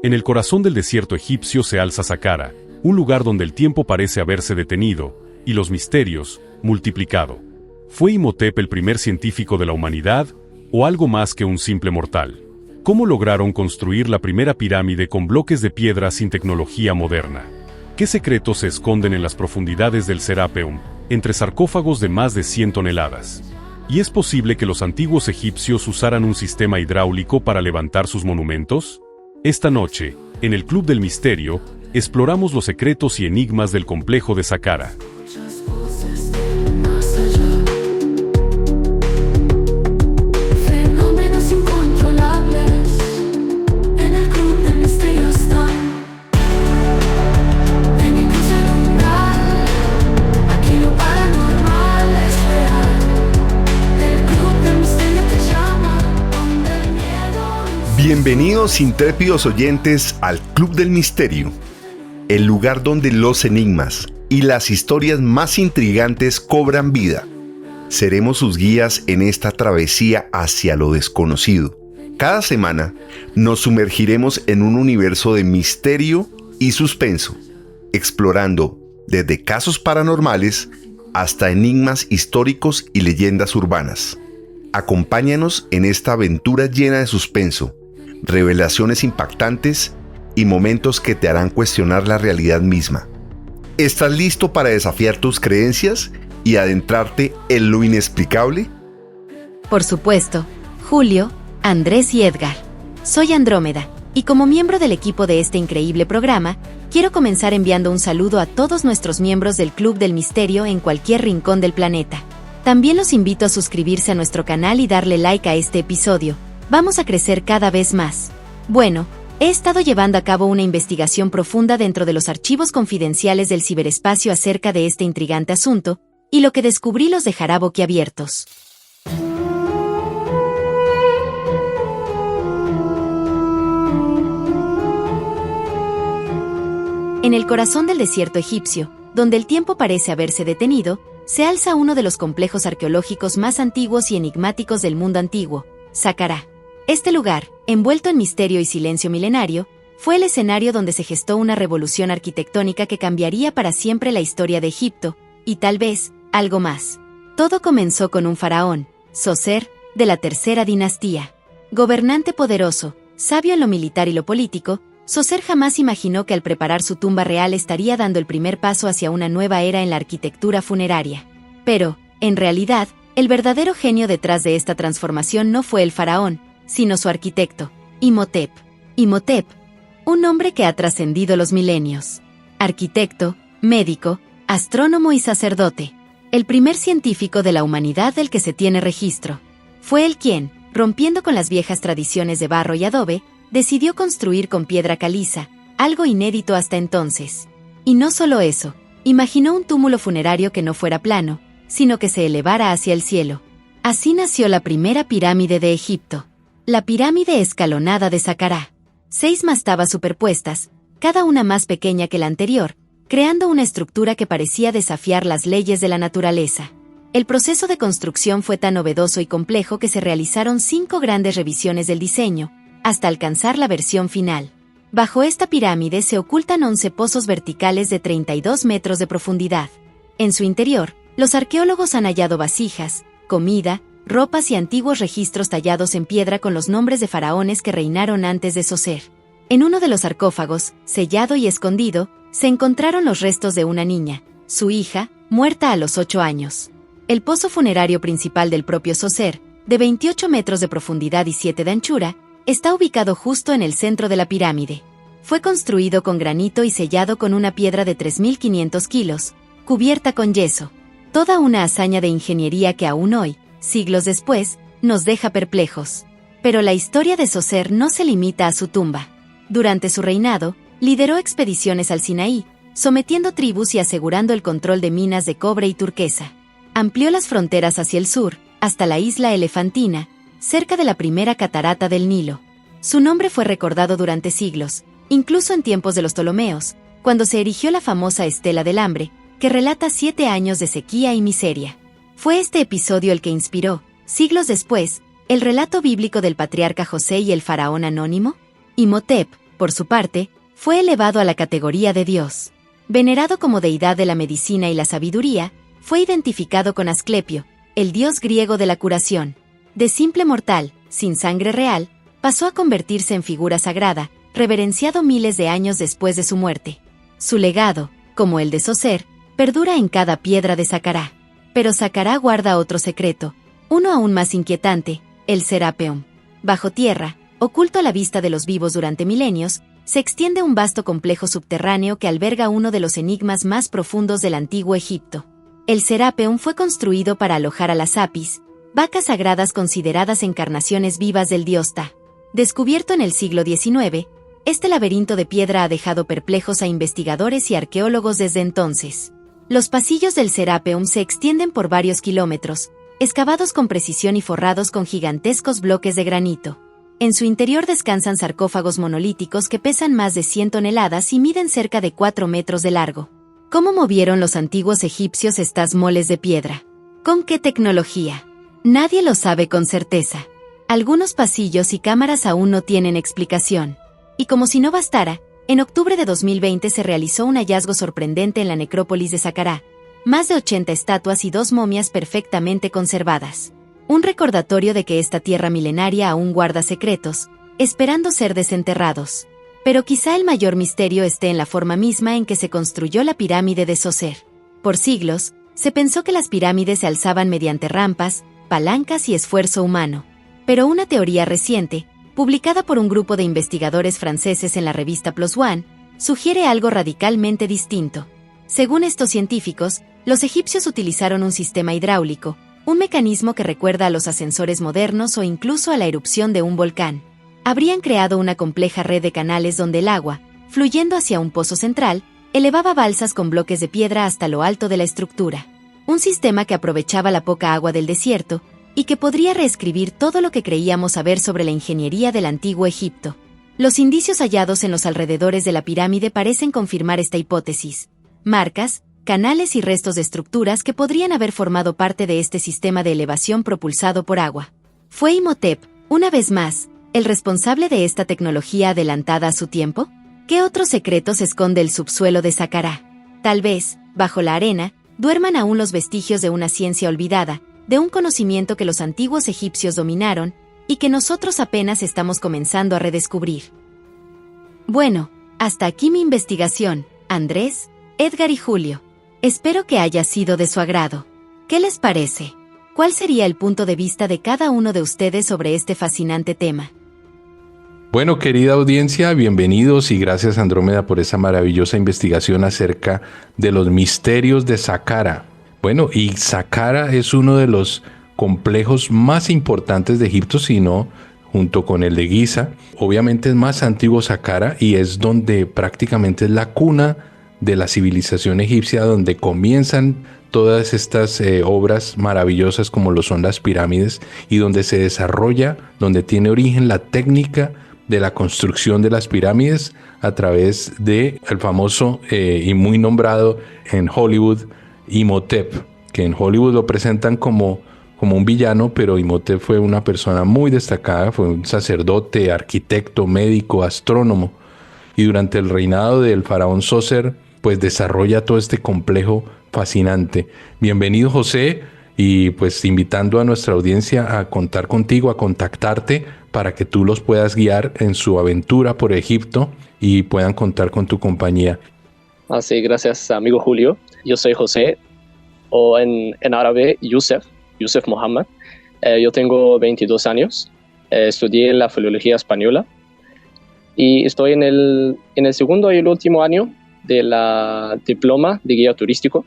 En el corazón del desierto egipcio se alza Saqqara, un lugar donde el tiempo parece haberse detenido, y los misterios, multiplicado. ¿Fue Imhotep el primer científico de la humanidad, o algo más que un simple mortal? ¿Cómo lograron construir la primera pirámide con bloques de piedra sin tecnología moderna? ¿Qué secretos se esconden en las profundidades del Serapeum, entre sarcófagos de más de 100 toneladas? ¿Y es posible que los antiguos egipcios usaran un sistema hidráulico para levantar sus monumentos? Esta noche, en el Club del Misterio, exploramos los secretos y enigmas del complejo de Saqqara. Bienvenidos intrépidos oyentes al Club del Misterio, el lugar donde los enigmas y las historias más intrigantes cobran vida. Seremos sus guías en esta travesía hacia lo desconocido. Cada semana nos sumergiremos en un universo de misterio y suspenso, explorando desde casos paranormales hasta enigmas históricos y leyendas urbanas. Acompáñanos en esta aventura llena de suspenso, revelaciones impactantes y momentos que te harán cuestionar la realidad misma. ¿Estás listo para desafiar tus creencias y adentrarte en lo inexplicable? Por supuesto, Julio, Andrés y Edgar. Soy Andrómeda, y como miembro del equipo de este increíble programa, quiero comenzar enviando un saludo a todos nuestros miembros del Club del Misterio en cualquier rincón del planeta. También los invito a suscribirse a nuestro canal y darle like a este episodio. Vamos a crecer cada vez más. Bueno, he estado llevando a cabo una investigación profunda dentro de los archivos confidenciales del ciberespacio acerca de este intrigante asunto, y lo que descubrí los dejará boquiabiertos. En el corazón del desierto egipcio, donde el tiempo parece haberse detenido, se alza uno de los complejos arqueológicos más antiguos y enigmáticos del mundo antiguo, Saqqara. Este lugar, envuelto en misterio y silencio milenario, fue el escenario donde se gestó una revolución arquitectónica que cambiaría para siempre la historia de Egipto, y tal vez, algo más. Todo comenzó con un faraón, Zoser, de la tercera dinastía. Gobernante poderoso, sabio en lo militar y lo político, Zoser jamás imaginó que al preparar su tumba real estaría dando el primer paso hacia una nueva era en la arquitectura funeraria. Pero, en realidad, el verdadero genio detrás de esta transformación no fue el faraón, sino su arquitecto, Imhotep. Imhotep, un hombre que ha trascendido los milenios. Arquitecto, médico, astrónomo y sacerdote. El primer científico de la humanidad del que se tiene registro. Fue él quien, rompiendo con las viejas tradiciones de barro y adobe, decidió construir con piedra caliza, algo inédito hasta entonces. Y no solo eso, imaginó un túmulo funerario que no fuera plano, sino que se elevara hacia el cielo. Así nació la primera pirámide de Egipto. La pirámide escalonada de Saqqara. 6 mastabas superpuestas, cada una más pequeña que la anterior, creando una estructura que parecía desafiar las leyes de la naturaleza. El proceso de construcción fue tan novedoso y complejo que se realizaron 5 grandes revisiones del diseño, hasta alcanzar la versión final. Bajo esta pirámide se ocultan 11 pozos verticales de 32 metros de profundidad. En su interior, los arqueólogos han hallado vasijas, comida, ropas y antiguos registros tallados en piedra con los nombres de faraones que reinaron antes de Zoser. En uno de los sarcófagos, sellado y escondido, se encontraron los restos de una niña, su hija, muerta a los 8 años. El pozo funerario principal del propio Zoser, de 28 metros de profundidad y 7 de anchura, está ubicado justo en el centro de la pirámide. Fue construido con granito y sellado con una piedra de 3.500 kilos, cubierta con yeso. Toda una hazaña de ingeniería que aún hoy, siglos después, nos deja perplejos. Pero la historia de Zoser no se limita a su tumba. Durante su reinado, lideró expediciones al Sinaí, sometiendo tribus y asegurando el control de minas de cobre y turquesa. Amplió las fronteras hacia el sur, hasta la isla Elefantina, cerca de la primera catarata del Nilo. Su nombre fue recordado durante siglos, incluso en tiempos de los Ptolomeos, cuando se erigió la famosa Estela del Hambre, que relata 7 años de sequía y miseria. Fue este episodio el que inspiró, siglos después, el relato bíblico del patriarca José y el faraón anónimo. Imhotep, por su parte, fue elevado a la categoría de dios. Venerado como deidad de la medicina y la sabiduría, fue identificado con Asclepio, el dios griego de la curación. De simple mortal, sin sangre real, pasó a convertirse en figura sagrada, reverenciado miles de años después de su muerte. Su legado, como el de Zoser, perdura en cada piedra de Saqqara. Pero Saqqara guarda otro secreto, uno aún más inquietante, el Serapeum. Bajo tierra, oculto a la vista de los vivos durante milenios, se extiende un vasto complejo subterráneo que alberga uno de los enigmas más profundos del antiguo Egipto. El Serapeum fue construido para alojar a las Apis, vacas sagradas consideradas encarnaciones vivas del dios Ptah. Descubierto en el siglo XIX, este laberinto de piedra ha dejado perplejos a investigadores y arqueólogos desde entonces. Los pasillos del Serapeum se extienden por varios kilómetros, excavados con precisión y forrados con gigantescos bloques de granito. En su interior descansan sarcófagos monolíticos que pesan más de 100 toneladas y miden cerca de 4 metros de largo. ¿Cómo movieron los antiguos egipcios estas moles de piedra? ¿Con qué tecnología? Nadie lo sabe con certeza. Algunos pasillos y cámaras aún no tienen explicación. Y como si no bastara, en octubre de 2020 se realizó un hallazgo sorprendente en la necrópolis de Saqqara. Más de 80 estatuas y 2 momias perfectamente conservadas. Un recordatorio de que esta tierra milenaria aún guarda secretos, esperando ser desenterrados. Pero quizá el mayor misterio esté en la forma misma en que se construyó la pirámide de Zoser. Por siglos, se pensó que las pirámides se alzaban mediante rampas, palancas y esfuerzo humano. Pero una teoría reciente, publicada por un grupo de investigadores franceses en la revista PLOS ONE, sugiere algo radicalmente distinto. Según estos científicos, los egipcios utilizaron un sistema hidráulico, un mecanismo que recuerda a los ascensores modernos o incluso a la erupción de un volcán. Habrían creado una compleja red de canales donde el agua, fluyendo hacia un pozo central, elevaba balsas con bloques de piedra hasta lo alto de la estructura. Un sistema que aprovechaba la poca agua del desierto y que podría reescribir todo lo que creíamos saber sobre la ingeniería del antiguo Egipto. Los indicios hallados en los alrededores de la pirámide parecen confirmar esta hipótesis. Marcas, canales y restos de estructuras que podrían haber formado parte de este sistema de elevación propulsado por agua. ¿Fue Imhotep, una vez más, el responsable de esta tecnología adelantada a su tiempo? ¿Qué otros secretos esconde el subsuelo de Saqqara? Tal vez, bajo la arena, duerman aún los vestigios de una ciencia olvidada, de un conocimiento que los antiguos egipcios dominaron y que nosotros apenas estamos comenzando a redescubrir. Bueno, hasta aquí mi investigación, Andrés, Edgar y Julio. Espero que haya sido de su agrado. ¿Qué les parece? ¿Cuál sería el punto de vista de cada uno de ustedes sobre este fascinante tema? Bueno, querida audiencia, bienvenidos y gracias Andrómeda por esa maravillosa investigación acerca de los misterios de Saqqara. Bueno, y Saqqara es uno de los complejos más importantes de Egipto, sino junto con el de Giza. Obviamente es más antiguo Saqqara y es donde prácticamente es la cuna de la civilización egipcia, donde comienzan todas estas obras maravillosas como lo son las pirámides y donde se desarrolla, donde tiene origen la técnica de la construcción de las pirámides a través de el famoso y muy nombrado en Hollywood Imhotep, que en Hollywood lo presentan como un villano, pero Imhotep fue una persona muy destacada, fue un sacerdote, arquitecto, médico, astrónomo, y durante el reinado del faraón Zoser pues desarrolla todo este complejo fascinante. Bienvenido, José, y pues invitando a nuestra audiencia a contar contigo, a contactarte para que tú los puedas guiar en su aventura por Egipto y puedan contar con tu compañía. Sí, gracias, amigo Julio. Yo soy José, o en árabe Youssef Mohammed. Yo tengo 22 años, estudié la filología española y estoy en el segundo y el último año de la diploma de guía turístico,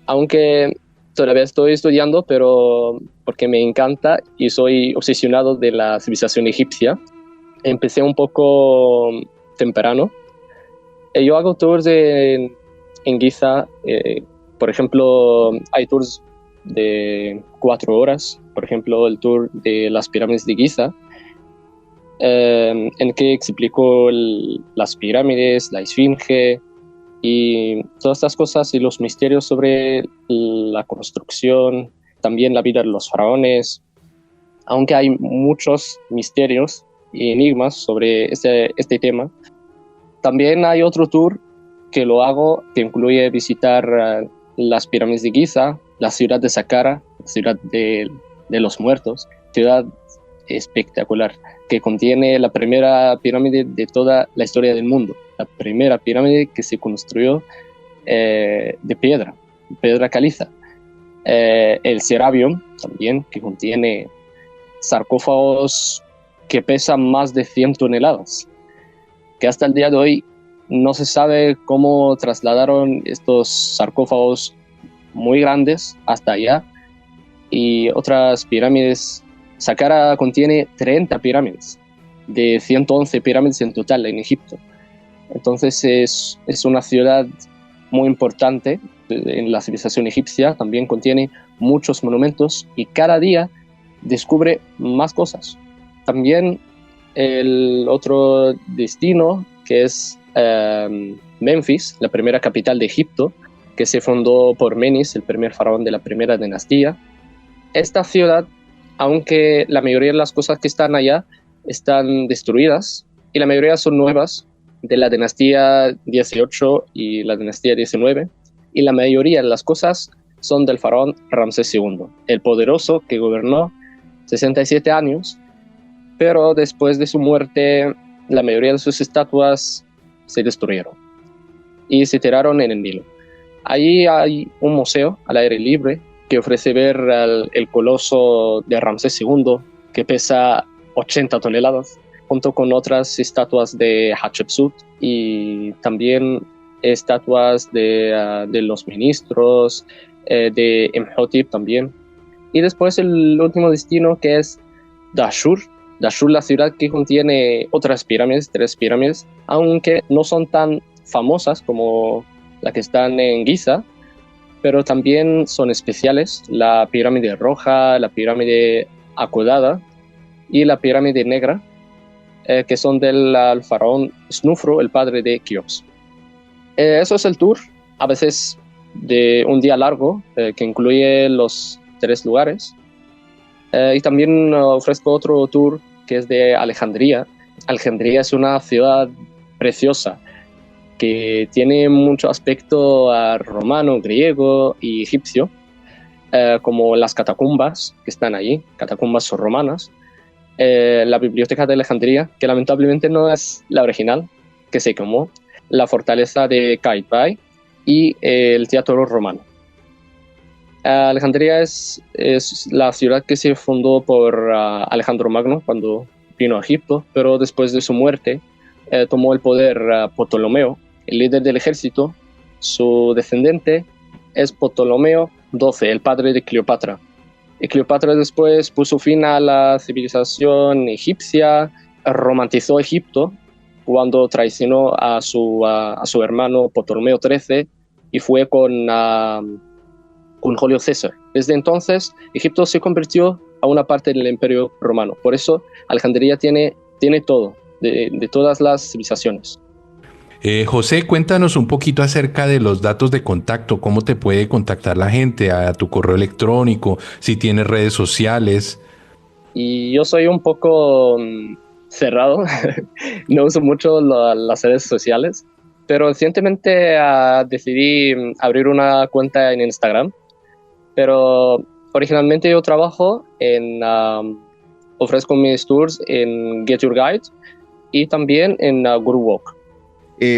aunque todavía estoy estudiando, pero porque me encanta y soy obsesionado de la civilización egipcia. Empecé un poco temprano. Yo hago tours en Giza, por ejemplo, hay tours de 4 horas, por ejemplo, el tour de las pirámides de Giza, en que explico las pirámides, la esfinge y todas estas cosas y los misterios sobre la construcción, también la vida de los faraones. Aunque hay muchos misterios, y enigmas sobre este tema. También hay otro tour que lo hago, que incluye visitar las pirámides de Giza, la ciudad de Saqqara, la ciudad de los muertos, ciudad espectacular, que contiene la primera pirámide de toda la historia del mundo, la primera pirámide que se construyó de piedra caliza. El Serabium también, que contiene sarcófagos que pesan más de 100 toneladas, que hasta el día de hoy no se sabe cómo trasladaron estos sarcófagos muy grandes hasta allá. Y otras pirámides. Saqqara contiene 30 pirámides, de 111 pirámides en total en Egipto. Entonces es una ciudad muy importante en la civilización egipcia, también contiene muchos monumentos y cada día descubre más cosas. También el otro destino, que es Memphis, la primera capital de Egipto, que se fundó por Menes, el primer faraón de la primera dinastía. Esta ciudad, aunque la mayoría de las cosas que están allá están destruidas, y la mayoría son nuevas, de la dinastía 18 y la dinastía 19, y la mayoría de las cosas son del faraón Ramsés II, el poderoso que gobernó 67 años, pero después de su muerte, la mayoría de sus estatuas se destruyeron y se tiraron en el Nilo. Allí hay un museo al aire libre que ofrece ver el coloso de Ramsés II, que pesa 80 toneladas, junto con otras estatuas de Hatshepsut y también estatuas de los ministros, de Imhotep también. Y después el último destino, que es Dashur. Dashur, la ciudad que contiene otras pirámides, 3 pirámides, aunque no son tan famosas como las que están en Giza, pero también son especiales. La pirámide roja, la pirámide acodada y la pirámide negra, que son del faraón Snufru, el padre de Keops. Eso es el tour, a veces de un día largo, que incluye los 3 lugares. Y también ofrezco otro tour que es de Alejandría. Alejandría es una ciudad preciosa que tiene mucho aspecto romano, griego y egipcio, como las catacumbas que están allí, catacumbas romanas, la biblioteca de Alejandría, que lamentablemente no es la original, que se quemó, la fortaleza de Qaitbay y el teatro romano. Alejandría es la ciudad que se fundó por Alejandro Magno cuando vino a Egipto, pero después de su muerte tomó el poder Ptolomeo, el líder del ejército. Su descendiente es Ptolomeo XII, el padre de Cleopatra. Y Cleopatra después puso fin a la civilización egipcia, romantizó Egipto cuando traicionó a su hermano Ptolomeo XIII y fue con Julio César. Desde entonces, Egipto se convirtió a una parte del Imperio Romano. Por eso, Alejandría tiene todo, de todas las civilizaciones. José, cuéntanos un poquito acerca de los datos de contacto, cómo te puede contactar la gente, a tu correo electrónico, si tienes redes sociales. Y yo soy un poco cerrado, no uso mucho las redes sociales, pero recientemente decidí abrir una cuenta en Instagram, pero originalmente yo trabajo ofrezco mis tours en Get Your Guide y también en Guru Walk.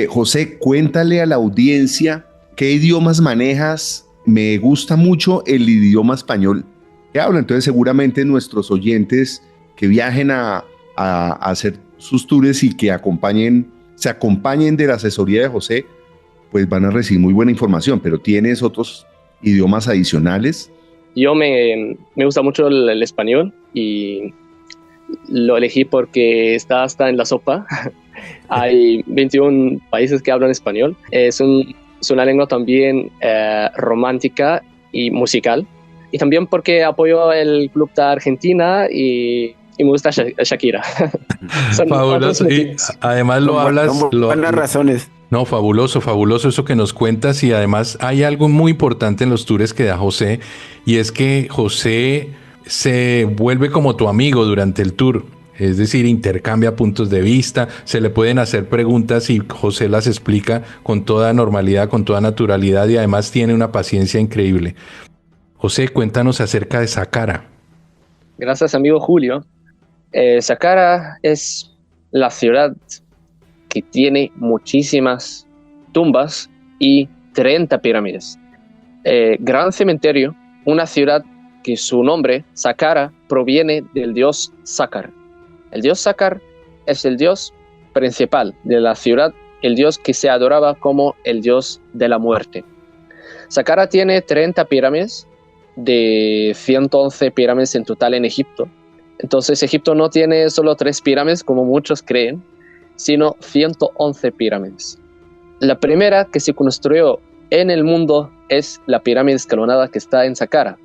José, cuéntale a la audiencia qué idiomas manejas. Me gusta mucho el idioma español que habla, entonces seguramente nuestros oyentes que viajen a hacer sus tours y que se acompañen de la asesoría de José, pues van a recibir muy buena información, pero ¿tienes otros idiomas adicionales? Yo me gusta mucho el español y lo elegí porque está hasta en la sopa. Hay 21 países que hablan español. Es una lengua también romántica y musical. Y también porque apoyo el club de Argentina y me gusta Shakira. Fabuloso. Y además lo hablas... Buenas razones. No, fabuloso eso que nos cuentas, y además hay algo muy importante en los tours que da José, y es que José se vuelve como tu amigo durante el tour. Es decir, intercambia puntos de vista, se le pueden hacer preguntas y José las explica con toda normalidad, con toda naturalidad y además tiene una paciencia increíble. José, cuéntanos acerca de Saqqara. Gracias, amigo Julio. Saqqara es la ciudad que tiene muchísimas tumbas y 30 pirámides. Gran cementerio, una ciudad que su nombre, Saqqara, proviene del dios Saqqar. El dios Saqqar es el dios principal de la ciudad, el dios que se adoraba como el dios de la muerte. Saqqara tiene 30 pirámides, de 111 pirámides en total en Egipto. Entonces Egipto no tiene solo 3 pirámides como muchos creen, sino 111 pirámides. La primera que se construyó en el mundo es la pirámide escalonada que está en Saqqara,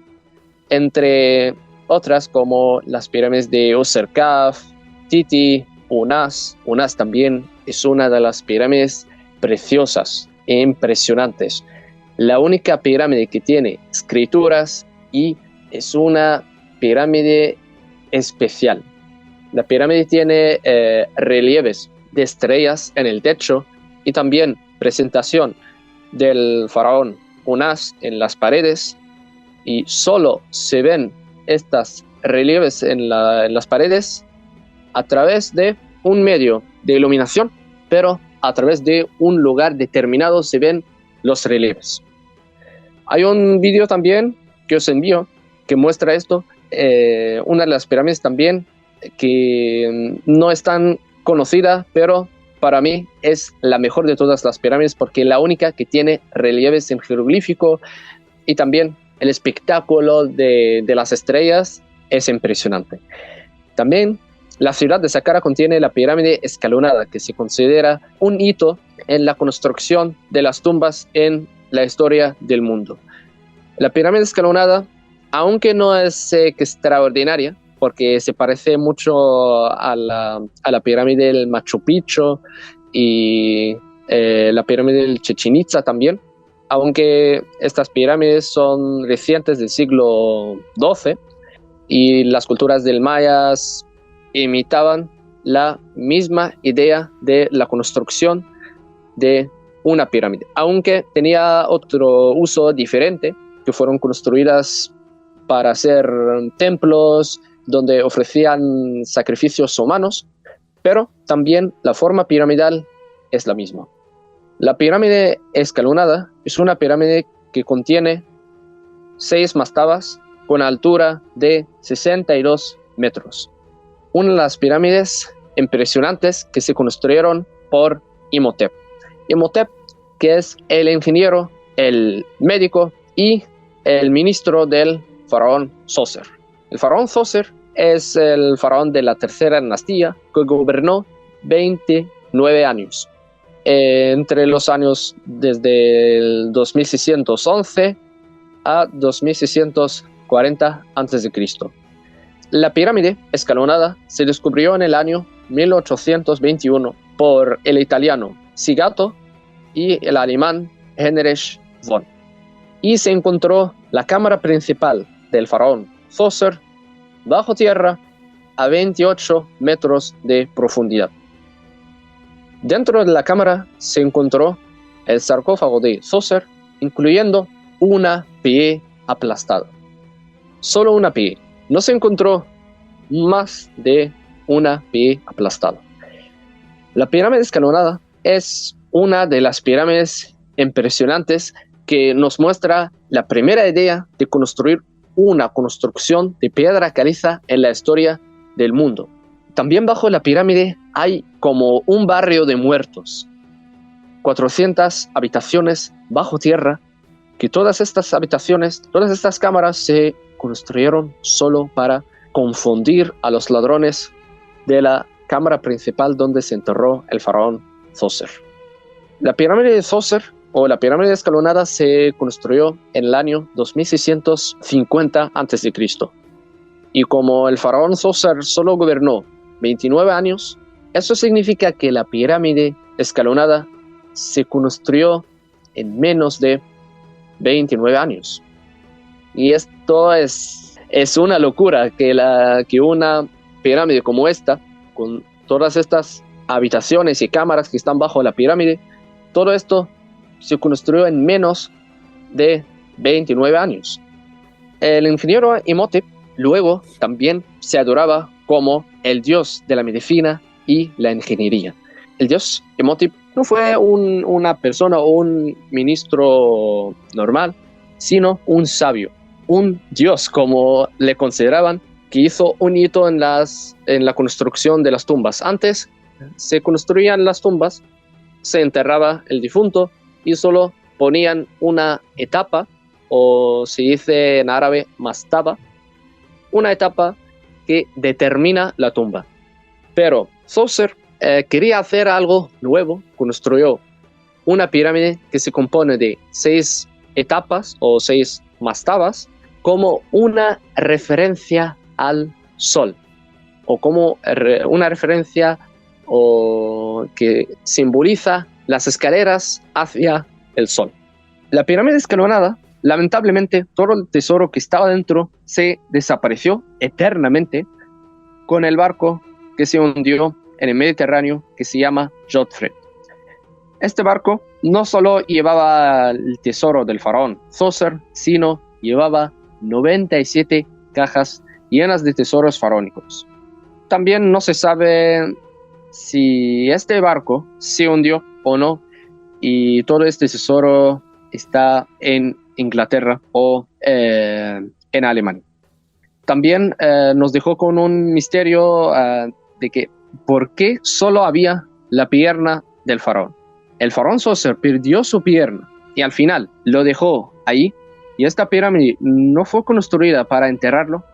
entre otras como las pirámides de Userkaf, Titi, Unas. Unas también es una de las pirámides preciosas e impresionantes. La única pirámide que tiene escrituras y es una pirámide especial. La pirámide tiene relieves de estrellas en el techo y también presentación del faraón Unas en las paredes, y solo se ven estas relieves en las paredes a través de un medio de iluminación, pero a través de un lugar determinado se ven los relieves. Hay un vídeo también que os envío que muestra esto, una de las pirámides también que no es tan conocida, pero para mí es la mejor de todas las pirámides porque es la única que tiene relieves en jeroglífico y también el espectáculo de las estrellas es impresionante. También la ciudad de Saqqara contiene la pirámide escalonada, que se considera un hito en la construcción de las tumbas en la historia del mundo. La pirámide escalonada, aunque no es extraordinaria, porque se parece mucho a la pirámide del Machu Picchu y la pirámide del Chichén Itzá también, aunque estas pirámides son recientes del siglo XII y las culturas del mayas imitaban la misma idea de la construcción de una pirámide, aunque tenía otro uso diferente, que fueron construidas para hacer templos donde ofrecían sacrificios humanos, pero también la forma piramidal es la misma. La pirámide escalonada es una pirámide que contiene 6 mastabas con altura de 62 metros. Una de las pirámides impresionantes que se construyeron por Imhotep. Imhotep, que es el ingeniero, el médico y el ministro del faraón Zoser. El faraón Zoser es el faraón de la tercera dinastía que gobernó 29 años. Entre los años desde el 2611 a 2640 a.C. La pirámide escalonada se descubrió en el año 1821 por el italiano Sigato y el alemán Heinrich von. Y se encontró la cámara principal del faraón Zoser bajo tierra a 28 metros de profundidad. Dentro de la cámara se encontró el sarcófago de Zoser, incluyendo una pie aplastada. Solo una pie. No se encontró más de una pie aplastada. La pirámide escalonada es una de las pirámides impresionantes que nos muestra la primera idea de construir una construcción de piedra caliza en la historia del mundo. También bajo la pirámide hay como un barrio de muertos, 400 habitaciones bajo tierra, que todas estas habitaciones, todas estas cámaras se construyeron solo para confundir a los ladrones de la cámara principal donde se enterró el faraón Zoser. La pirámide de Zoser o la pirámide escalonada se construyó en el año 2650 a.C. Y como el faraón Zoser solo gobernó 29 años, eso significa que la pirámide escalonada se construyó en menos de 29 años. Y esto es una locura que una pirámide como esta, con todas estas habitaciones y cámaras que están bajo la pirámide, todo esto se construyó en menos de 29 años. El ingeniero Imhotep luego también se adoraba como el dios de la medicina y la ingeniería. El dios Imhotep no fue una persona o un ministro normal, sino un sabio, un dios como le consideraban, que hizo un hito en la construcción de las tumbas. Antes se construían las tumbas, se enterraba el difunto y solo ponían una etapa, o se dice en árabe mastaba, una etapa que determina la tumba. Pero Djoser quería hacer algo nuevo, construyó una pirámide que se compone de 6 etapas o 6 mastabas, como una referencia al sol, o como una referencia o que simboliza las escaleras hacia el sol. La pirámide escalonada, lamentablemente, todo el tesoro que estaba dentro se desapareció eternamente con el barco que se hundió en el Mediterráneo, que se llama Godfrey. Este barco no solo llevaba el tesoro del faraón Djoser, sino llevaba 97 cajas llenas de tesoros faraónicos. También no se sabe si este barco se hundió o no, y todo este tesoro está en Inglaterra o en Alemania. También nos dejó con un misterio de que por qué solo había la pierna del faraón. El faraón Djoser perdió su pierna y al final lo dejó ahí, y esta pirámide no fue construida para enterrarlo,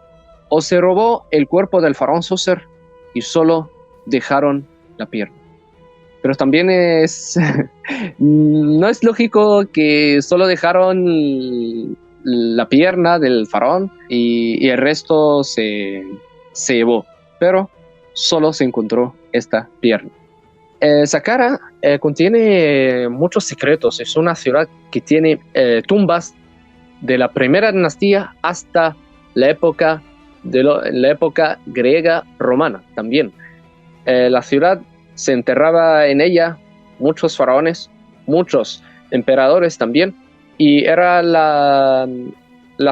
o se robó el cuerpo del faraón Djoser y solo dejaron la pierna. Pero también no es lógico que solo dejaron la pierna del faraón y el resto se llevó, pero solo se encontró esta pierna. Saqqara contiene muchos secretos. Es una ciudad que tiene tumbas de la primera dinastía hasta la época griega romana también. La ciudad se enterraba en ella muchos faraones, muchos emperadores también, y era la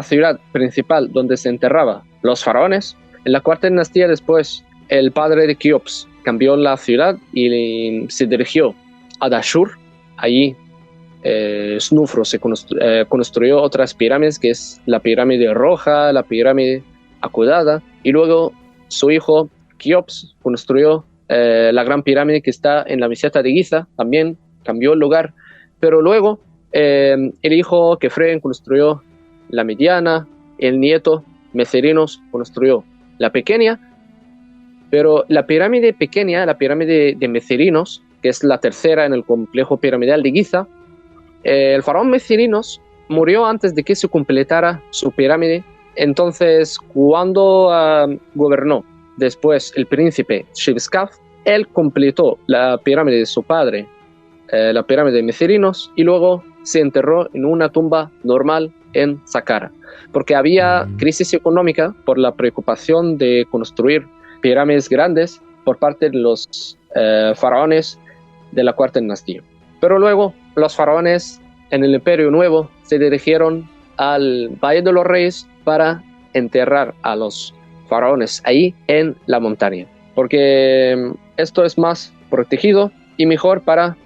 ciudad principal donde se enterraba los faraones. En la cuarta dinastía después, el padre de Keops cambió la ciudad y se dirigió a Dashur. Allí Snufro construyó otras pirámides, que es la pirámide roja, la pirámide acudada, y luego su hijo Keops construyó la gran pirámide que está en la meseta de Giza. También cambió el lugar, pero luego el hijo Kefren construyó la mediana, el nieto Meserinos construyó la pequeña, pero la pirámide pequeña, la pirámide de Meserinos, que es la tercera en el complejo piramidal de Giza, el faraón Meserinos murió antes de que se completara su pirámide. Entonces, cuando gobernó después el príncipe Shibskaf, él completó la pirámide de su padre, la pirámide de Meserinos, y luego se enterró en una tumba normal en Saqqara, porque había crisis económica por la preocupación de construir pirámides grandes por parte de los faraones de la cuarta dinastía. Pero luego los faraones en el Imperio Nuevo se dirigieron al Valle de los Reyes para enterrar a los faraones ahí en la montaña, porque esto es más protegido y mejor para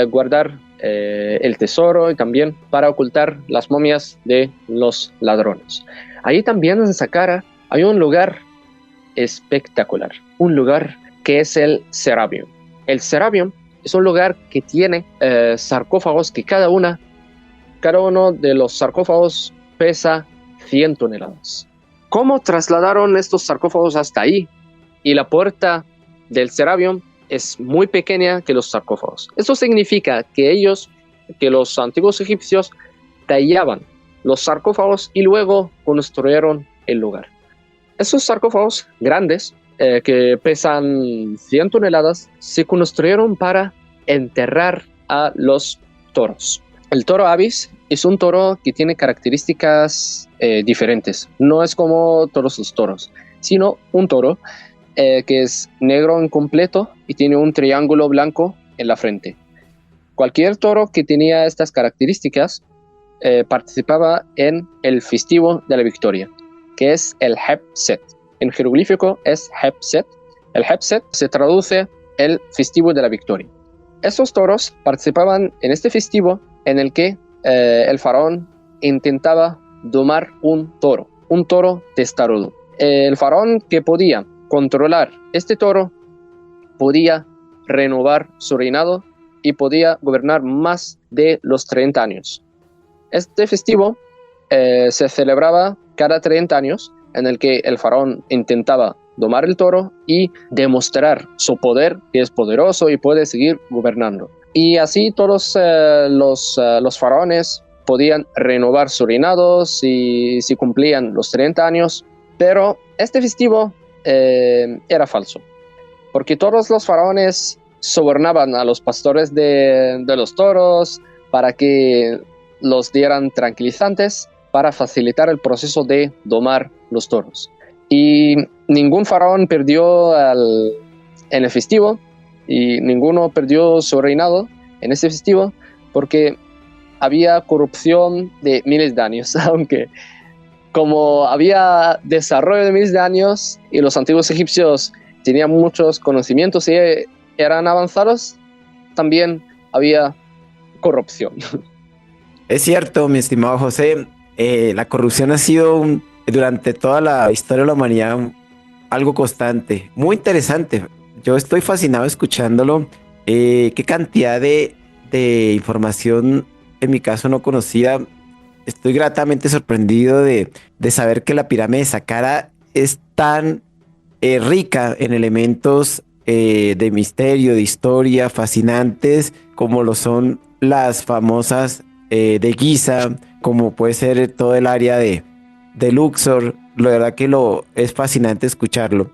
guardar el tesoro, y también para ocultar las momias de los ladrones. Ahí también en Saqqara hay un lugar espectacular, un lugar que es el Serabium. El Serabium es un lugar que tiene sarcófagos que cada uno de los sarcófagos pesa 100 toneladas. ¿Cómo trasladaron estos sarcófagos hasta ahí? Y la puerta del Serabium es muy pequeña que los sarcófagos. Esto significa que los antiguos egipcios tallaban los sarcófagos y luego construyeron el lugar. Esos sarcófagos grandes, que pesan 100 toneladas, se construyeron para enterrar a los toros. El toro Apis es un toro que tiene características diferentes. No es como todos los toros, sino un toro que es negro incompleto y tiene un triángulo blanco en la frente. Cualquier toro que tenía estas características participaba en el festivo de la victoria, que es el Heb-Set. En jeroglífico es Heb-Set. El Heb-Set se traduce el festivo de la victoria. Estos toros participaban en este festivo en el que el faraón intentaba domar un toro testarudo. El faraón que podía controlar este toro podía renovar su reinado y podía gobernar más de los 30 años. Este festivo se celebraba cada 30 años, en el que el faraón intentaba domar el toro y demostrar su poder, que es poderoso y puede seguir gobernando. Y así todos los faraones podían renovar su reinado si cumplían los 30 años, pero este festivo era falso, porque todos los faraones sobornaban a los pastores de los toros para que los dieran tranquilizantes para facilitar el proceso de domar los toros. Y ningún faraón perdió en el festivo, y ninguno perdió su reinado en ese festivo, porque había corrupción de miles de años, aunque como había desarrollo de miles de años y los antiguos egipcios tenían muchos conocimientos y eran avanzados, también había corrupción. Es cierto, mi estimado José, la corrupción ha sido durante toda la historia de la humanidad algo constante, muy interesante. Yo estoy fascinado escuchándolo. Qué cantidad de información, en mi caso no conocida. Estoy gratamente sorprendido de saber que la pirámide de Saqqara es tan rica en elementos de misterio, de historia, fascinantes, como lo son las famosas de Giza, como puede ser todo el área de Luxor. La verdad que es fascinante escucharlo.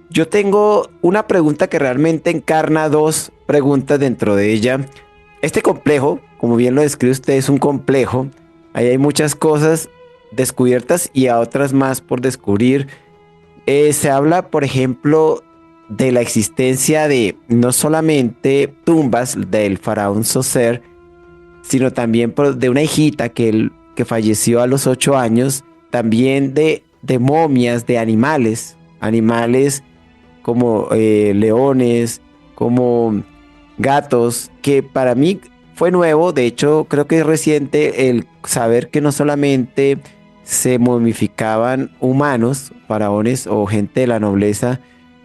Yo tengo una pregunta que realmente encarna dos preguntas dentro de ella. Este complejo, como bien lo describe usted, es un complejo. Ahí hay muchas cosas descubiertas y a otras más por descubrir. Se habla, por ejemplo, de la existencia de no solamente tumbas del faraón Zoser, sino también de una hijita que falleció a los 8 años, también de momias de animales como leones, como gatos, que para mí fue nuevo. De hecho, creo que es reciente el saber que no solamente se momificaban humanos, faraones o gente de la nobleza,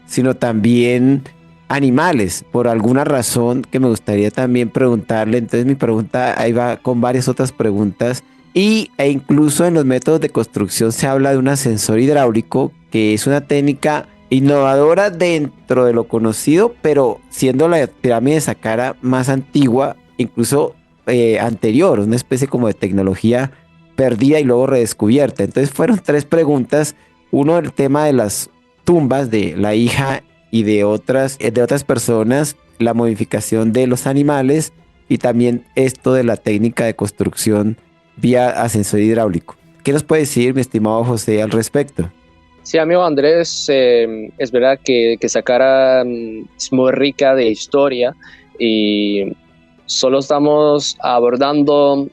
sino también animales, por alguna razón que me gustaría también preguntarle. Entonces mi pregunta ahí va con varias otras preguntas. E incluso en los métodos de construcción se habla de un ascensor hidráulico, que es una técnica innovadora dentro de lo conocido, pero siendo la pirámide de Saqqara más antigua, incluso anterior, una especie como de tecnología perdida y luego redescubierta. Entonces fueron 3 preguntas. Uno, el tema de las tumbas de la hija y de otras personas, la modificación de los animales y también esto de la técnica de construcción vía ascensor hidráulico. ¿Qué nos puede decir, mi estimado José, al respecto? Sí, amigo Andrés, es verdad que Saqqara es muy rica de historia y solo estamos abordando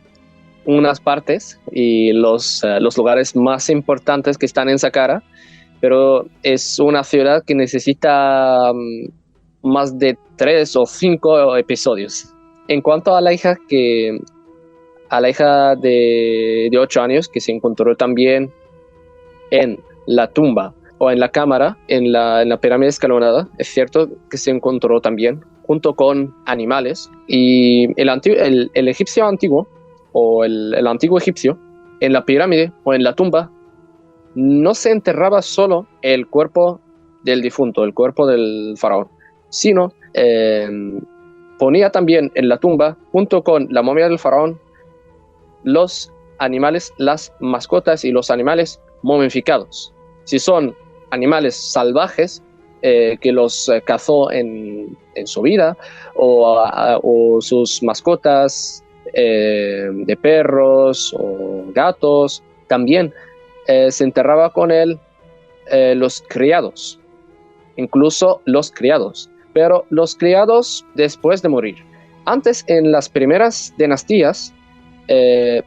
unas partes y los lugares más importantes que están en Saqqara, pero es una ciudad que necesita más de 3 o 5 episodios. En cuanto a la hija de 8 años, que se encontró también en la tumba o en la cámara, en la pirámide escalonada, es cierto que se encontró también junto con animales. Y el egipcio antiguo, o el antiguo egipcio, en la pirámide o en la tumba, no se enterraba solo el cuerpo del difunto, el cuerpo del faraón, sino ponía también en la tumba, junto con la momia del faraón, los animales, las mascotas y los animales momificados. Si son animales salvajes que los cazó en su vida, o sus mascotas de perros o gatos, también se enterraba con él los criados. incluso los criados. Pero los criados después de morir. Antes, en las primeras dinastías,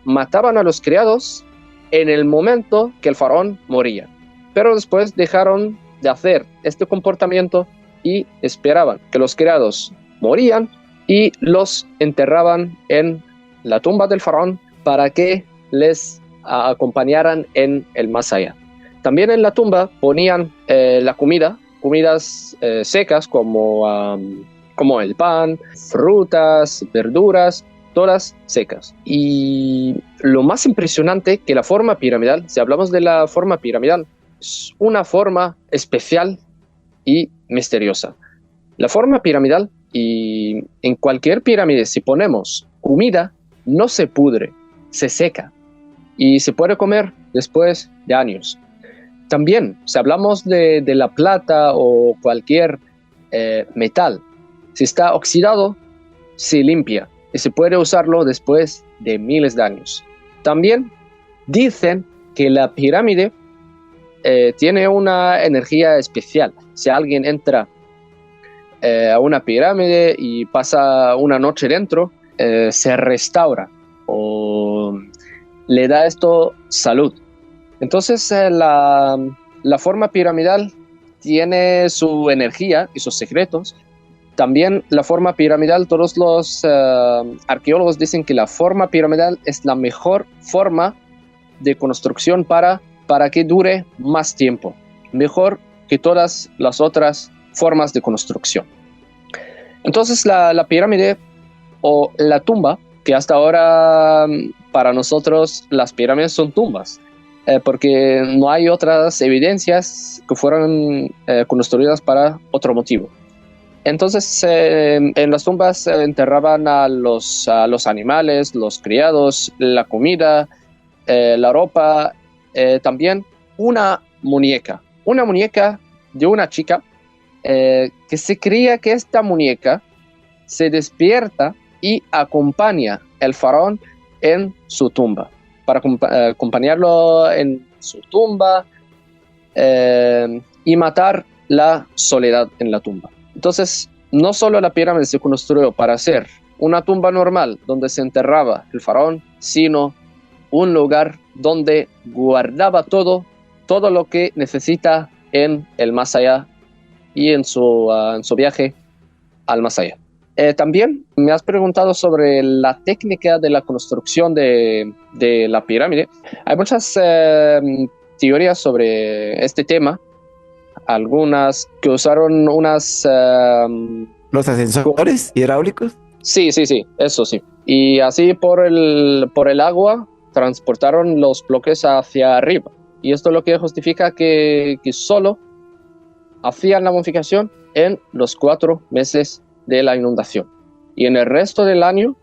mataban a los criados en el momento que el faraón moría. Pero después dejaron de hacer este comportamiento y esperaban que los criados morían y los enterraban en la tumba del faraón para que les acompañaran en el más allá. También en la tumba ponían la comidas secas como el pan, frutas, verduras, todas secas. Y lo más impresionante que la forma piramidal, si hablamos de la forma piramidal, es una forma especial y misteriosa. La forma piramidal, y en cualquier pirámide, si ponemos comida, no se pudre, se seca y se puede comer después de años. También, si hablamos de la plata o cualquier metal, si está oxidado, se limpia y se puede usarlo después de miles de años. También dicen que la pirámide tiene una energía especial. Si alguien entra a una pirámide y pasa una noche dentro, se restaura o le da esto salud. Entonces la forma piramidal tiene su energía y sus secretos. También la forma piramidal, todos los arqueólogos dicen que la forma piramidal es la mejor forma de construcción para que dure más tiempo, mejor que todas las otras formas de construcción. Entonces la pirámide o la tumba, que hasta ahora para nosotros las pirámides son tumbas, porque no hay otras evidencias que fueron construidas para otro motivo. Entonces en las tumbas enterraban a los animales, los criados, la comida, la ropa, también una muñeca de una chica que se creía que esta muñeca se despierta y acompaña al faraón en su tumba, para acompañarlo en su tumba y matar la soledad en la tumba. Entonces, no solo la pirámide se construyó para hacer una tumba normal donde se enterraba el faraón, sino un lugar donde guardaba todo lo que necesita en el más allá y en su viaje al más allá. También me has preguntado sobre la técnica de la construcción de la pirámide. Hay muchas teorías sobre este tema. Algunas que usaron unas... ¿Los ascensores hidráulicos? Sí, eso sí. Y así por el agua transportaron los bloques hacia arriba. Y esto es lo que justifica que solo hacían la momificación en los 4 meses de la inundación. Y en el resto del año,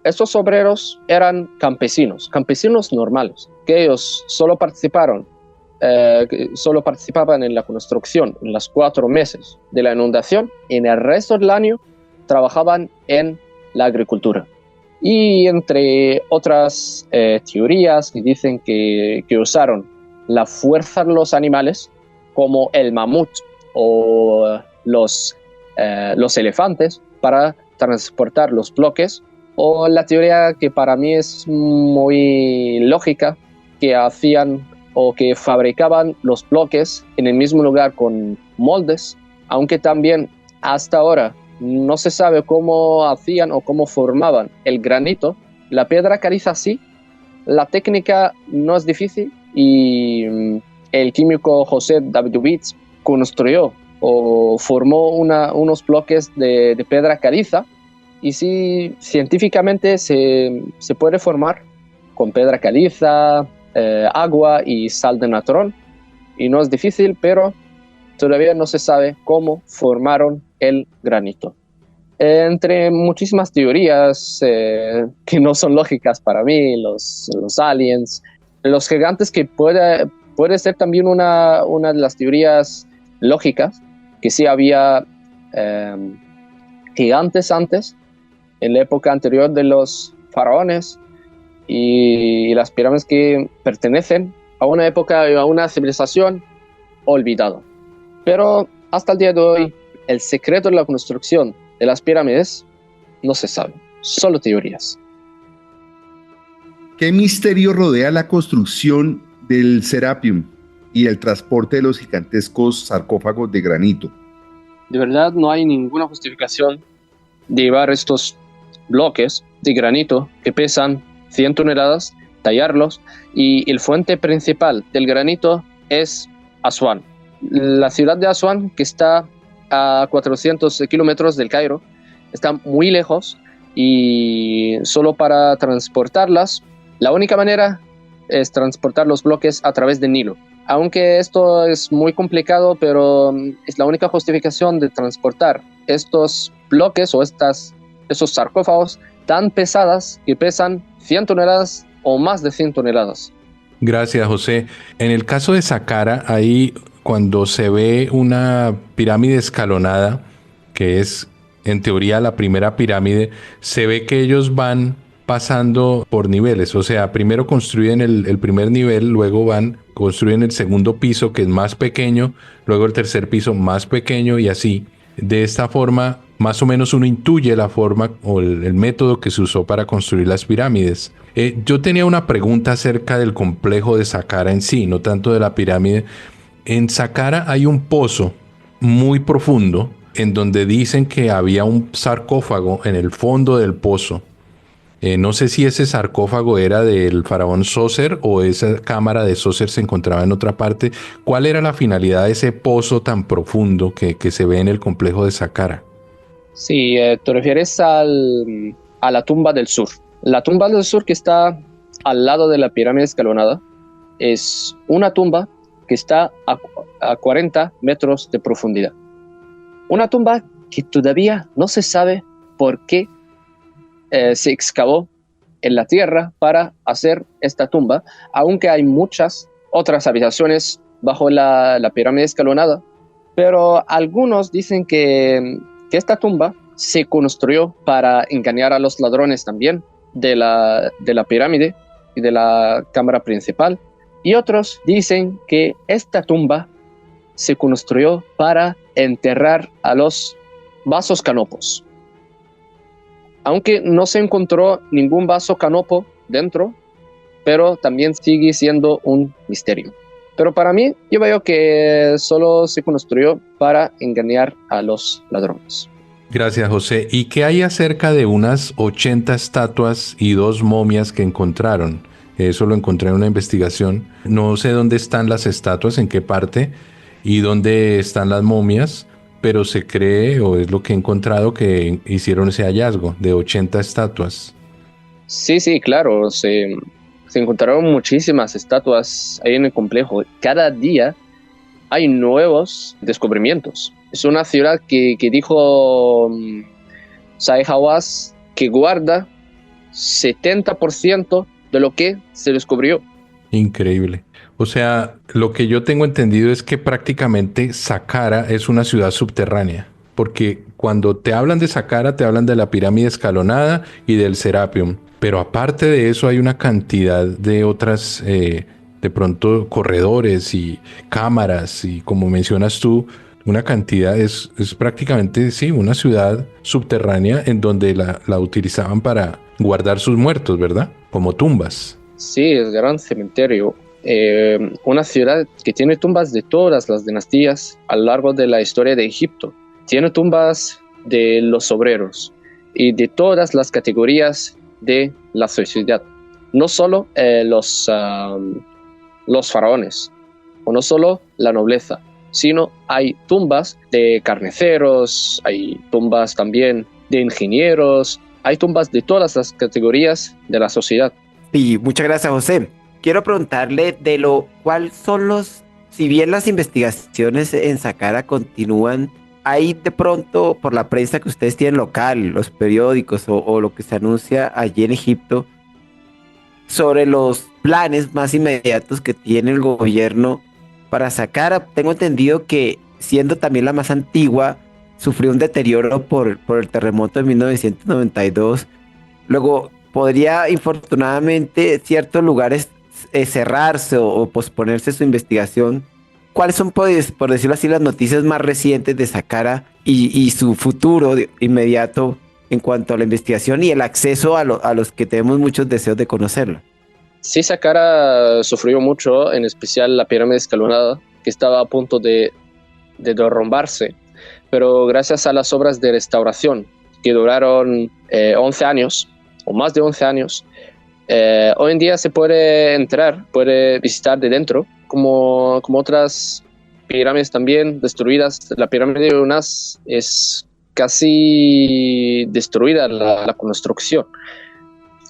estos obreros eran campesinos normales, que ellos solo participaban en la construcción en los 4 meses de la inundación, y en el resto del año trabajaban en la agricultura. Y entre otras teorías que dicen que usaron la fuerza de los animales, como el mamut o los elefantes, para transportar los bloques, o la teoría que para mí es muy lógica, que hacían o que fabricaban los bloques en el mismo lugar con moldes, aunque también hasta ahora no se sabe cómo hacían o cómo formaban el granito. La piedra caliza sí, la técnica no es difícil, y el químico José Davidovich construyó o formó unos bloques de piedra caliza, y sí, científicamente se puede formar con piedra caliza, agua y sal de natron, y no es difícil, pero todavía no se sabe cómo formaron el granito. Entre muchísimas teorías que no son lógicas para mí, los aliens, los gigantes, que puede ser también una de las teorías lógicas, que sí había gigantes antes, en la época anterior de los faraones, y las pirámides que pertenecen a una época, a una civilización olvidada. Pero hasta el día de hoy, el secreto de la construcción de las pirámides no se sabe, solo teorías. ¿Qué misterio rodea la construcción del Serapeum y el transporte de los gigantescos sarcófagos de granito? De verdad no hay ninguna justificación de llevar estos bloques de granito que pesan 100 toneladas, tallarlos, y el fuente principal del granito es Asuán. La ciudad de Asuán, que está a 400 kilómetros del Cairo, está muy lejos y solo para transportarlas, la única manera es transportar los bloques a través del Nilo. Aunque esto es muy complicado, pero es la única justificación de transportar estos bloques o esos sarcófagos tan pesadas que pesan 100 toneladas o más de 100 toneladas. Gracias, José. En el caso de Saqqara, ahí cuando se ve una pirámide escalonada, que es en teoría la primera pirámide, se ve que ellos van pasando por niveles. O sea, primero construyen el primer nivel, luego construyen el segundo piso, que es más pequeño, luego el tercer piso más pequeño y así. De esta forma, más o menos uno intuye la forma o el método que se usó para construir las pirámides. Yo tenía una pregunta acerca del complejo de Saqqara en sí, no tanto de la pirámide. En Saqqara hay un pozo muy profundo en donde dicen que había un sarcófago en el fondo del pozo. No sé si ese sarcófago era del faraón Sócer o esa cámara de Sócer se encontraba en otra parte. ¿Cuál era la finalidad de ese pozo tan profundo que se ve en el complejo de Saqqara? Sí, te refieres a la tumba del sur. La tumba del sur, que está al lado de la pirámide escalonada, es una tumba que está a 40 metros de profundidad. Una tumba que todavía no se sabe por qué se excavó en la tierra para hacer esta tumba, aunque hay muchas otras habitaciones bajo la pirámide escalonada, pero algunos dicen que esta tumba se construyó para engañar a los ladrones también de la pirámide y de la cámara principal, y otros dicen que esta tumba se construyó para enterrar a los vasos canopos. Aunque no se encontró ningún vaso canopo dentro, pero también sigue siendo un misterio. Pero para mí, yo veo que solo se construyó para engañar a los ladrones. Gracias, José. ¿Y qué hay acerca de unas 80 estatuas y 2 momias que encontraron? Eso lo encontré en una investigación. No sé dónde están las estatuas, en qué parte, y dónde están las momias, pero se cree, o es lo que he encontrado, que hicieron ese hallazgo de 80 estatuas. Sí, claro. Se encontraron muchísimas estatuas ahí en el complejo. Cada día hay nuevos descubrimientos. Es una ciudad que dijo Zahi Hawass que guarda 70% de lo que se descubrió. Increíble. O sea, lo que yo tengo entendido es que prácticamente Saqqara es una ciudad subterránea, porque cuando te hablan de Saqqara te hablan de la pirámide escalonada y del Serapeum, pero aparte de eso hay una cantidad de otras, de pronto corredores y cámaras y como mencionas tú, una cantidad, es prácticamente, sí, una ciudad subterránea en donde la utilizaban para guardar sus muertos, ¿verdad? Como tumbas. Sí, es gran cementerio. Una ciudad que tiene tumbas de todas las dinastías a lo largo de la historia de Egipto. Tiene tumbas de los obreros y de todas las categorías de la sociedad. No solo los faraones, o no solo la nobleza, sino hay tumbas de carniceros, hay tumbas también de ingenieros, hay tumbas de todas las categorías de la sociedad. Y muchas gracias, José. Quiero preguntarle cuáles son si bien las investigaciones en Saqqara continúan, hay de pronto por la prensa que ustedes tienen local, los periódicos o lo que se anuncia allí en Egipto, sobre los planes más inmediatos que tiene el gobierno para Saqqara. Tengo entendido que siendo también la más antigua, sufrió un deterioro por el terremoto de 1992. Luego podría infortunadamente ciertos lugares cerrarse o posponerse su investigación ¿cuáles son, por decirlo así, las noticias más recientes de Saqqara y su futuro inmediato en cuanto a la investigación y el acceso a los que tenemos muchos deseos de conocerlo? Sí, Saqqara sufrió mucho, en especial la pirámide escalonada, que estaba a punto de derrumbarse, pero gracias a las obras de restauración que duraron 11 años, o más de 11 años, hoy en día se puede entrar, puede visitar de dentro, como otras pirámides también destruidas. La pirámide de Unas es casi destruida la construcción.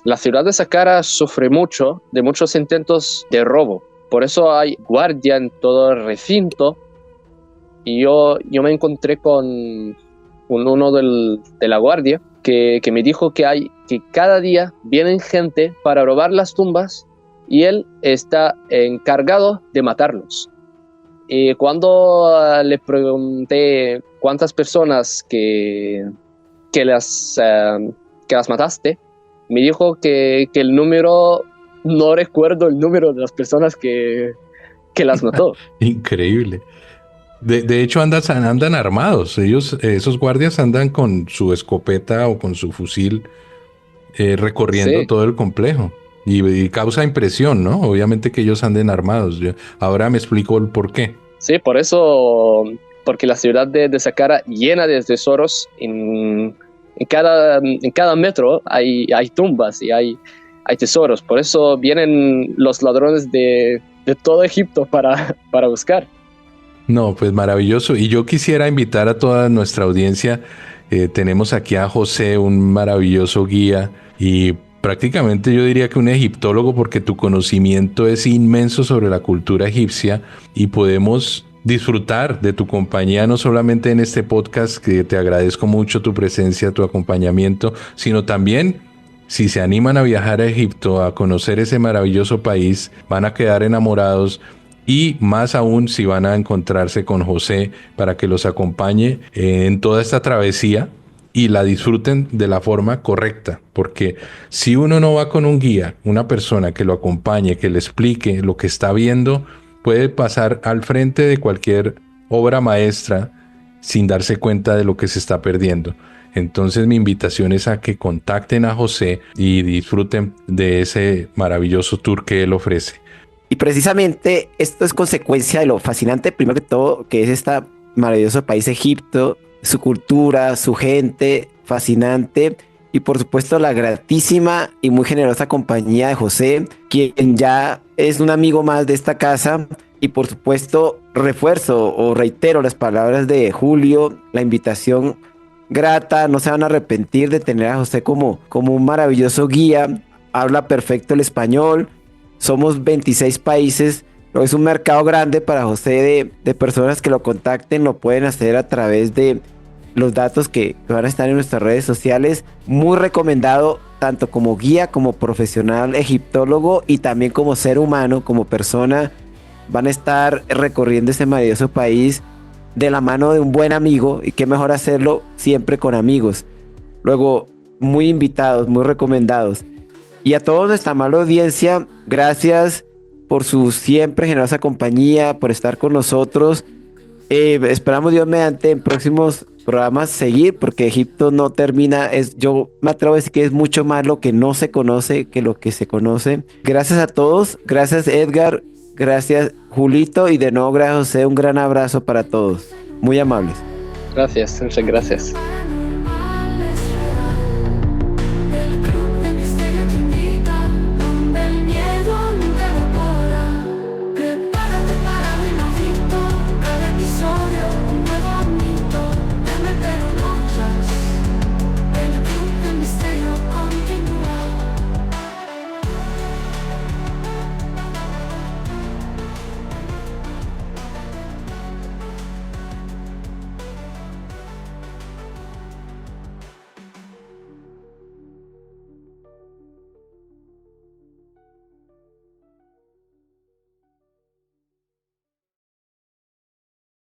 La ciudad de Saqqara sufre mucho de muchos intentos de robo, por eso hay guardia en todo el recinto. Y yo me encontré con uno de la guardia que me dijo que cada día vienen gente para robar las tumbas y él está encargado de matarlos. Y cuando le pregunté cuántas personas que las mataste, me dijo que el número, no recuerdo el número de las personas que las mató. Increíble. De hecho andan armados. Esos guardias andan con su escopeta o con su fusil recorriendo Sí. todo el complejo. Y causa impresión, ¿no? Obviamente que ellos anden armados. Ahora me explico el por qué. Sí, por eso, porque la ciudad de Saqqara llena de tesoros. En cada metro hay tumbas y hay tesoros. Por eso vienen los ladrones de todo Egipto para buscar. No, pues maravilloso. Y yo quisiera invitar a toda nuestra audiencia. Tenemos aquí a José, un maravilloso guía y prácticamente yo diría que un egiptólogo, porque tu conocimiento es inmenso sobre la cultura egipcia y podemos disfrutar de tu compañía no solamente en este podcast, que te agradezco mucho tu presencia, tu acompañamiento, sino también si se animan a viajar a Egipto, a conocer ese maravilloso país, van a quedar enamorados. Y más aún si van a encontrarse con José para que los acompañe en toda esta travesía y la disfruten de la forma correcta. Porque si uno no va con un guía, una persona que lo acompañe, que le explique lo que está viendo, puede pasar al frente de cualquier obra maestra sin darse cuenta de lo que se está perdiendo. Entonces mi invitación es a que contacten a José y disfruten de ese maravilloso tour que él ofrece. Y precisamente esto es consecuencia de lo fascinante, primero que todo, que es este maravilloso país Egipto, su cultura, su gente, fascinante, y por supuesto la gratísima y muy generosa compañía de José, quien ya es un amigo más de esta casa, y por supuesto refuerzo o reitero las palabras de Julio, la invitación grata, no se van a arrepentir de tener a José como un maravilloso guía, habla perfecto el español. Somos 26 países, es un mercado grande para José de personas que lo contacten, lo pueden hacer a través de los datos que van a estar en nuestras redes sociales. Muy recomendado, tanto como guía, como profesional egiptólogo y también como ser humano, como persona. Van a estar recorriendo ese maravilloso país de la mano de un buen amigo, y qué mejor hacerlo siempre con amigos. Luego, muy invitados, muy recomendados. Y a toda nuestra amable audiencia, gracias por su siempre generosa compañía, por estar con nosotros. Esperamos Dios mediante en próximos programas seguir, porque Egipto no termina. Yo me atrevo a decir que es mucho más lo que no se conoce que lo que se conoce. Gracias a todos, gracias Edgar, gracias Julito y de nuevo gracias José. Un gran abrazo para todos, muy amables. Gracias, muchas gracias.